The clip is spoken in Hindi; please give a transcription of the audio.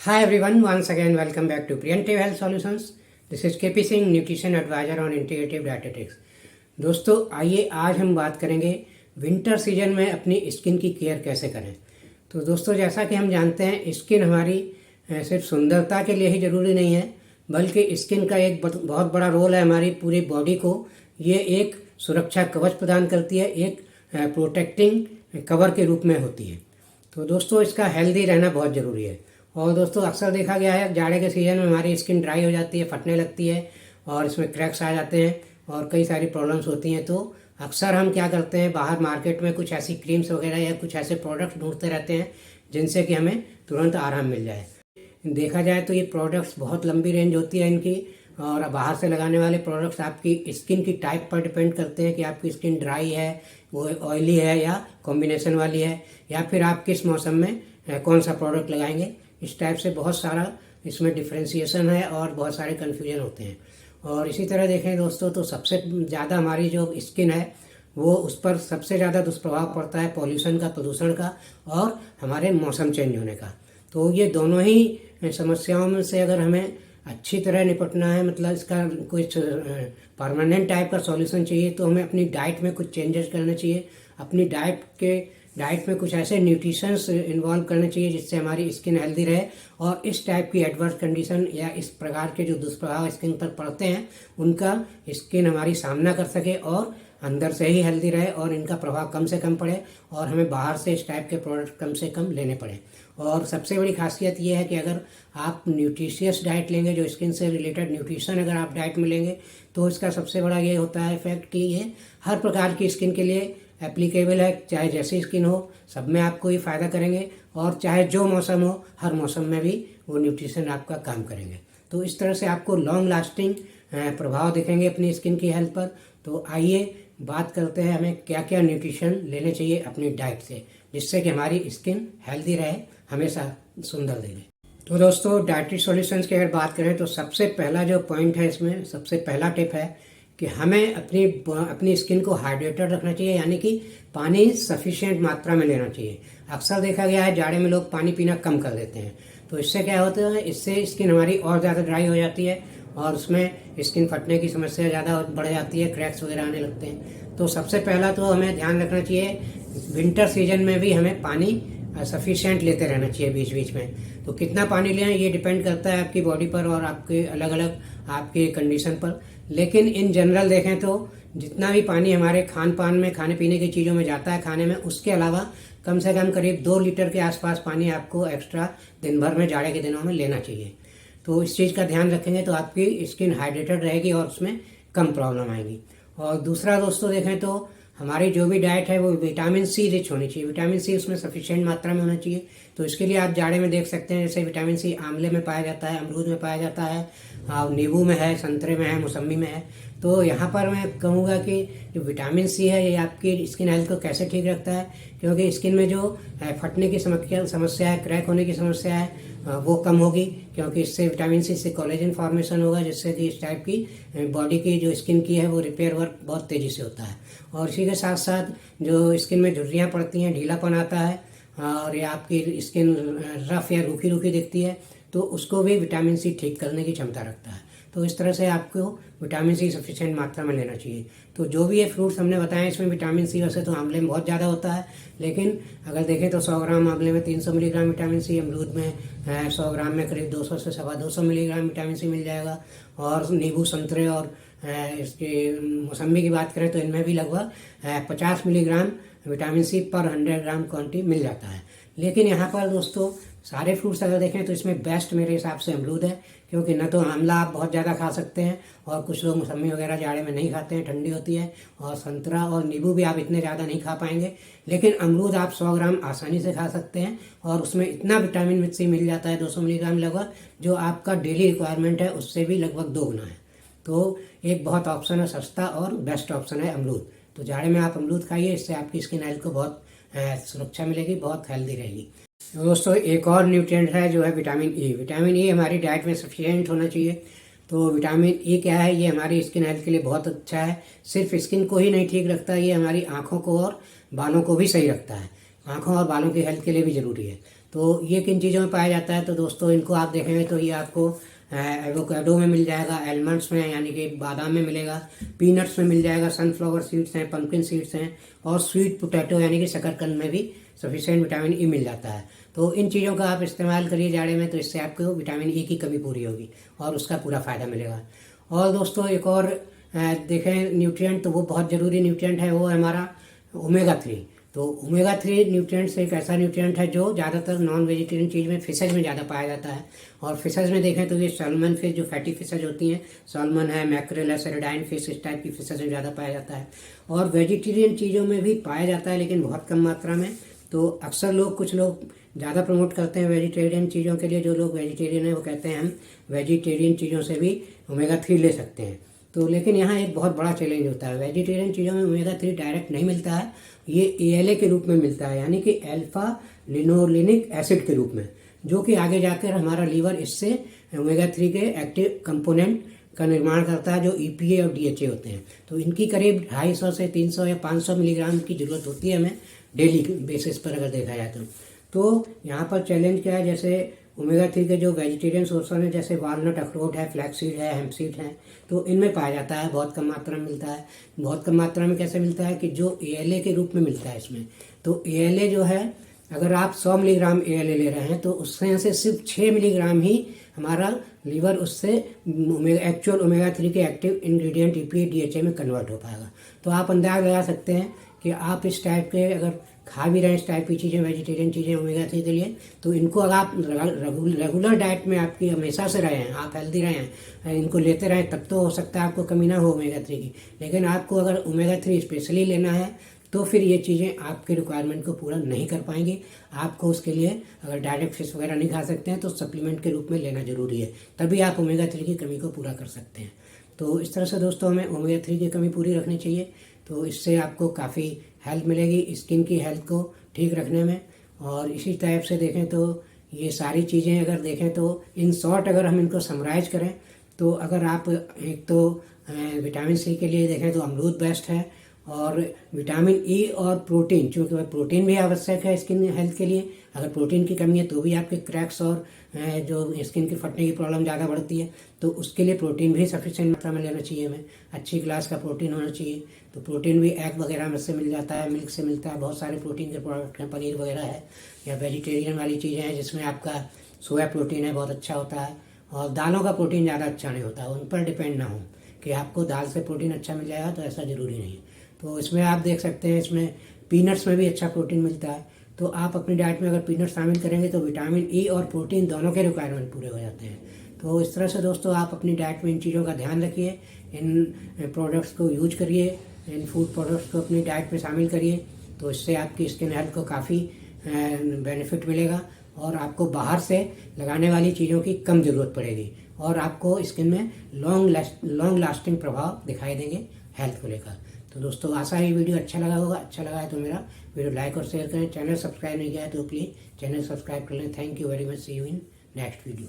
Hi everyone, once again welcome back to Preventive Health Solutions. This is KP Singh, Nutrition Advisor on Integrative Dietetics. दोस्तों आइए आज हम बात करेंगे विंटर सीजन में अपनी स्किन की केयर कैसे करें। तो दोस्तों जैसा कि हम जानते हैं स्किन हमारी सिर्फ सुंदरता के लिए ही ज़रूरी नहीं है, बल्कि स्किन का एक बहुत बड़ा रोल है हमारी पूरी बॉडी को। ये एक सुरक्षा कवच प्रदान करती है, एक प्रोटेक्टिंग कवर के रूप में होती है। तो दोस्तों इसका हेल्दी रहना बहुत ज़रूरी है। और दोस्तों अक्सर देखा गया है जाड़े के सीज़न में हमारी स्किन ड्राई हो जाती है, फटने लगती है और इसमें क्रैक्स आ जाते हैं और कई सारी प्रॉब्लम्स होती हैं। तो अक्सर हम क्या करते हैं, बाहर मार्केट में कुछ ऐसी क्रीम्स वगैरह या कुछ ऐसे प्रोडक्ट्स ढूंढते रहते हैं जिनसे कि हमें तुरंत आराम मिल जाए। देखा जाए तो ये प्रोडक्ट्स बहुत लंबी रेंज होती है इनकी, और बाहर से लगाने वाले प्रोडक्ट्स आपकी स्किन की टाइप पर डिपेंड करते हैं कि आपकी स्किन ड्राई है, वो ऑयली है या कॉम्बिनेशन वाली है, या फिर आप किस मौसम में कौन सा प्रोडक्ट लगाएंगे। इस टाइप से बहुत सारा इसमें डिफ्रेंसिएशन है और बहुत सारे कन्फ्यूजन होते हैं। और इसी तरह देखें दोस्तों तो सबसे ज़्यादा हमारी जो स्किन है वो उस पर सबसे ज़्यादा दुष्प्रभाव पड़ता है पॉल्यूशन का, प्रदूषण का और हमारे मौसम चेंज होने का। तो ये दोनों ही समस्याओं में से अगर हमें अच्छी तरह निपटना है, मतलब इसका कुछ परमानेंट टाइप का सॉल्यूशन चाहिए, तो हमें अपनी डाइट में कुछ चेंजेस करने चाहिए। अपनी डाइट में कुछ ऐसे न्यूट्रिशंस इन्वॉल्व करने चाहिए जिससे हमारी स्किन हेल्दी रहे और इस टाइप की एडवर्स कंडीशन या इस प्रकार के जो दुष्प्रभाव स्किन पर पड़ते हैं उनका स्किन हमारी सामना कर सके और अंदर से ही हेल्दी रहे और इनका प्रभाव कम से कम पड़े और हमें बाहर से इस टाइप के प्रोडक्ट कम से कम लेने पड़े। और सबसे बड़ी खासियत ये है कि अगर आप न्यूट्रिशियस डाइट लेंगे, जो स्किन से रिलेटेड न्यूट्रिशन अगर आप डाइट में लेंगे, तो इसका सबसे बड़ा ये होता है इफेक्ट कि ये हर प्रकार की स्किन के लिए एप्लीकेबल है। चाहे जैसी स्किन हो सब में आपको ये फ़ायदा करेंगे और चाहे जो मौसम हो हर मौसम में भी वो न्यूट्रिशन आपका काम करेंगे। तो इस तरह से आपको लॉन्ग लास्टिंग प्रभाव दिखेंगे अपनी स्किन की हेल्थ पर। तो आइए बात करते हैं हमें क्या क्या न्यूट्रिशन लेने चाहिए अपनी डाइट से, जिससे कि हमारी स्किन हेल्दी रहे, हमेशा सुंदर दिखे। तो दोस्तों डाइटरी सॉल्यूशंस की अगर बात करें तो सबसे पहला जो पॉइंट है इसमें, सबसे पहला टिप है कि हमें अपनी स्किन को हाइड्रेटेड रखना चाहिए, यानी कि पानी सफिशिएंट मात्रा में लेना चाहिए। अक्सर देखा गया है जाड़े में लोग पानी पीना कम कर देते हैं, तो इससे क्या होता है, इससे स्किन हमारी और ज़्यादा ड्राई हो जाती है और उसमें स्किन फटने की समस्या ज़्यादा बढ़ जाती है, क्रैक्स वगैरह आने लगते हैं। तो सबसे पहला तो हमें ध्यान रखना चाहिए विंटर सीजन में भी हमें पानी सफिशिएंट लेते रहना चाहिए बीच बीच में। तो कितना पानी लें ये डिपेंड करता है आपकी बॉडी पर और आपके अलग अलग आपके कंडीशन पर, लेकिन इन जनरल देखें तो जितना भी पानी हमारे खान पान में, खाने पीने की चीज़ों में जाता है खाने में, उसके अलावा कम से कम करीब 2 लीटर के आसपास पानी आपको एक्स्ट्रा दिन भर में जाड़े के दिनों में लेना चाहिए। तो इस चीज़ का ध्यान रखेंगे तो आपकी स्किन हाइड्रेटेड रहेगी और उसमें कम प्रॉब्लम आएगी। और दूसरा दोस्तों देखें तो हमारी जो भी डाइट है वो विटामिन सी रिच होनी चाहिए। विटामिन सी उसमें सफिशिएंट मात्रा में होना चाहिए। तो इसके लिए आप जाड़े में देख सकते हैं जैसे विटामिन सी आंवले में पाया जाता है, अमरूद में पाया जाता है, नींबू में है, संतरे में है, मौसम्बी में है। तो यहाँ पर मैं कहूँगा कि जो विटामिन सी है ये आपकी स्किन हेल्थ को कैसे ठीक रखता है, क्योंकि स्किन में जो फटने की समस्या है, क्रैक होने की समस्या है, वो कम होगी, क्योंकि इससे विटामिन सी से कोलेजन फॉर्मेशन होगा, जिससे कि इस टाइप की बॉडी की जो स्किन की है वो रिपेयर वर्क बहुत तेज़ी से होता है। और इसी के साथ साथ जो स्किन में झुर्रियाँ पड़ती हैं, ढीलापन आता है और या आपकी स्किन रफ या रूखी रूखी दिखती है, तो उसको भी विटामिन सी ठीक करने की क्षमता रखता है। तो इस तरह से आपको विटामिन सी सफिशिएंट मात्रा में लेना चाहिए। तो जो भी ये फ्रूट्स हमने बताए इसमें विटामिन सी वैसे तो आंवले में बहुत ज़्यादा होता है, लेकिन अगर देखें तो 100 ग्राम आंवले में 300 मिलीग्राम विटामिन सी, अमरूद में 100 ग्राम में करीब 200 से 250 मिलीग्राम विटामिन सी मिल जाएगा। और नींबू, संतरे और इसकी मौसम्बी की बात करें तो इनमें भी लगभग 50 मिलीग्राम विटामिन सी पर 100 ग्राम क्वांटिटी मिल जाता है। लेकिन यहाँ पर दोस्तों सारे फ्रूट्स अगर देखें तो इसमें बेस्ट मेरे हिसाब से अमरूद है, क्योंकि न तो आंवला आप बहुत ज़्यादा खा सकते हैं और कुछ लोग मौसम्बी वगैरह जाड़े में नहीं खाते हैं, ठंडी होती है, और संतरा और नींबू भी आप इतने ज़्यादा नहीं खा पाएंगे। लेकिन अमरूद आप 100 ग्राम आसानी से खा सकते हैं और उसमें इतना विटामिन सी मिल जाता है 200 मिलीग्राम लगभग, जो आपका डेली रिक्वायरमेंट है उससे भी लगभग 2 गुना है। तो एक बहुत ऑप्शन है, सस्ता और बेस्ट ऑप्शन है अमरूद। तो जाड़े में आप अमरूद खाइए, इससे आपकी स्किन हेल्थ को बहुत सुरक्षा मिलेगी, बहुत हेल्दी रहेगी। तो दोस्तों एक और न्यूट्रिएंट है जो है विटामिन ई। विटामिन ई हमारी डाइट में सफिशिएंट होना चाहिए। तो विटामिन ई क्या है, ये हमारी स्किन हेल्थ के लिए बहुत अच्छा है। सिर्फ स्किन को ही नहीं ठीक रखता, ये हमारी आँखों को और बालों को भी सही रखता है। आँखों और बालों की हेल्थ के लिए भी ज़रूरी है। तो ये किन चीज़ों में पाया जाता है? तो दोस्तों इनको आप देखेंगे तो ये आपको एवोकाडो में मिल जाएगा, आलमंड्स में यानी कि बादाम में मिलेगा, पीनट्स में मिल जाएगा, सनफ्लावर सीड्स हैं, पंपकिन सीड्स हैं, और स्वीट पोटैटो यानी कि शकरकंद में भी सफिशिएंट विटामिन ई मिल जाता है। तो इन चीज़ों का आप इस्तेमाल करिए जाड़े में, तो इससे आपको विटामिन ई की कमी पूरी होगी और उसका पूरा फ़ायदा मिलेगा। और दोस्तों एक और देखें न्यूट्रिएंट, तो वो बहुत ज़रूरी न्यूट्रिएंट है, वो है हमारा ओमेगा 3। तो ओमेगा 3 न्यूट्रिएंट्स एक ऐसा न्यूट्रिएंट है जो ज़्यादातर नॉन वेजिटेरियन चीज़ में, फिशेज में ज़्यादा पाया जाता है। और फिशेज में देखें तो ये सैल्मन फिश, जो फैटी फिशेज होती हैं, सैल्मन है, मैक्रेल है, सेरेडाइन फिश, इस टाइप की फिशेज में ज़्यादा पाया जाता है। और वेजिटेरियन चीज़ों में भी पाया जाता है, लेकिन बहुत कम मात्रा में। तो अक्सर लोग, कुछ लोग ज़्यादा प्रमोट करते हैं वेजिटेरियन चीज़ों के लिए। जो लोग वेजिटेरियन हैं वो कहते हैं हम वेजिटेरियन चीज़ों से भी ओमेगा 3 ले सकते हैं। तो लेकिन यहाँ एक बहुत बड़ा चैलेंज होता है, वेजिटेरियन चीज़ों में ओमेगा 3 डायरेक्ट नहीं मिलता है, ये ALA के रूप में मिलता है, यानी कि अल्फा लिनोलेनिक एसिड के रूप में, जो कि आगे जाकर हमारा लीवर इससे ओमेगा 3 के एक्टिव कंपोनेंट का निर्माण करता है, जो EPA और DHA होते हैं। तो इनकी करीब 250 से 300 या 500 मिलीग्राम की ज़रूरत होती है हमें डेली बेसिस पर अगर देखा जाए तो यहाँ पर चैलेंज क्या है? जैसे ओमेगा 3 के जो वेजिटेरियन सोर्स हैं, जैसे वालनट, अखरोट है, फ्लैक्सीड है, हेम्पसीड है, तो इनमें पाया जाता है, बहुत कम मात्रा में मिलता है। बहुत कम मात्रा में कैसे मिलता है? कि जो ALA के रूप में मिलता है इसमें। तो ALA जो है, अगर आप 100 मिलीग्राम ALA ले रहे हैं तो उससे से सिर्फ 6 मिलीग्राम ही हमारा लीवर उससे एक्चुअल ओमेगा 3 के एक्टिव इंग्रेडिएंट EPA DHA में कन्वर्ट हो पाएगा। तो आप अंदाज़ लगा सकते हैं कि आप इस टाइप के अगर खा भी रहे हैं, इस टाइप की चीज़ें, वेजिटेरियन चीज़ें ओमेगा 3 के लिए, तो इनको अगर आप रेगुलर डाइट में आपकी हमेशा से रहे हैं, आप हेल्दी रहे हैं, इनको लेते रहें, तब तो हो सकता है आपको कमी ना हो ओमेगा 3 की। लेकिन आपको अगर ओमेगा 3 स्पेशली लेना है तो फिर ये चीज़ें आपके रिक्वायरमेंट को पूरा नहीं कर पाएंगी। आपको उसके लिए अगर डायरेक्ट फिश वगैरह नहीं खा सकते हैं तो सप्लीमेंट के रूप में लेना ज़रूरी है, तभी आप ओमेगा 3 की कमी को पूरा कर सकते हैं। तो इस तरह से दोस्तों हमें ओमेगा 3 की कमी पूरी रखनी चाहिए, तो इससे आपको काफ़ी हेल्प मिलेगी स्किन की हेल्थ को ठीक रखने में। और इसी टाइप से देखें तो ये सारी चीज़ें अगर देखें तो इन शॉर्ट अगर हम इनको समराइज करें, तो अगर आप एक तो विटामिन C के लिए देखें तो अमरूद बेस्ट है, और विटामिन E और प्रोटीन, चूँकि प्रोटीन भी आवश्यक है स्किन हेल्थ के लिए। अगर प्रोटीन की कमी है तो भी आपके क्रैक्स और जो स्किन की फटने की प्रॉब्लम ज़्यादा बढ़ती है, तो उसके लिए प्रोटीन भी सफिशिएंट मात्रा में लेना चाहिए हमें, अच्छी क्लास का प्रोटीन होना चाहिए। तो प्रोटीन भी एग वगैरह में से मिल जाता है, मिल्क से मिलता है, बहुत सारे प्रोटीन के प्रोडक्ट हैं, पनीर वगैरह है, या वेजिटेरियन वाली चीज़ें हैं जिसमें आपका सोया प्रोटीन है, बहुत अच्छा होता है। और दालों का प्रोटीन ज़्यादा अच्छा नहीं होता, उन पर डिपेंड ना हो कि आपको दाल से प्रोटीन अच्छा मिल जाएगा, तो ऐसा ज़रूरी नहीं है। तो इसमें आप देख सकते हैं, इसमें पीनट्स में भी अच्छा प्रोटीन मिलता है। तो आप अपनी डाइट में अगर पीनट शामिल करेंगे तो विटामिन E और प्रोटीन दोनों के रिक्वायरमेंट पूरे हो जाते हैं। तो इस तरह से दोस्तों आप अपनी डाइट में इन चीज़ों का ध्यान रखिए, इन प्रोडक्ट्स को यूज करिए, इन फूड प्रोडक्ट्स को अपनी डाइट में शामिल करिए, तो इससे आपकी स्किन हेल्थ को काफ़ी बेनिफिट मिलेगा, और आपको बाहर से लगाने वाली चीज़ों की कम ज़रूरत पड़ेगी, और आपको स्किन में लॉन्ग लास्टिंग प्रभाव दिखाई देंगे हेल्थ को लेकर। तो दोस्तों आशा है ये वीडियो अच्छा लगा होगा। अच्छा लगा है तो मेरा वीडियो लाइक और शेयर करें। चैनल सब्सक्राइब नहीं किया है तो प्लीज़ चैनल सब्सक्राइब कर लें। Thank you very much. See you in next video.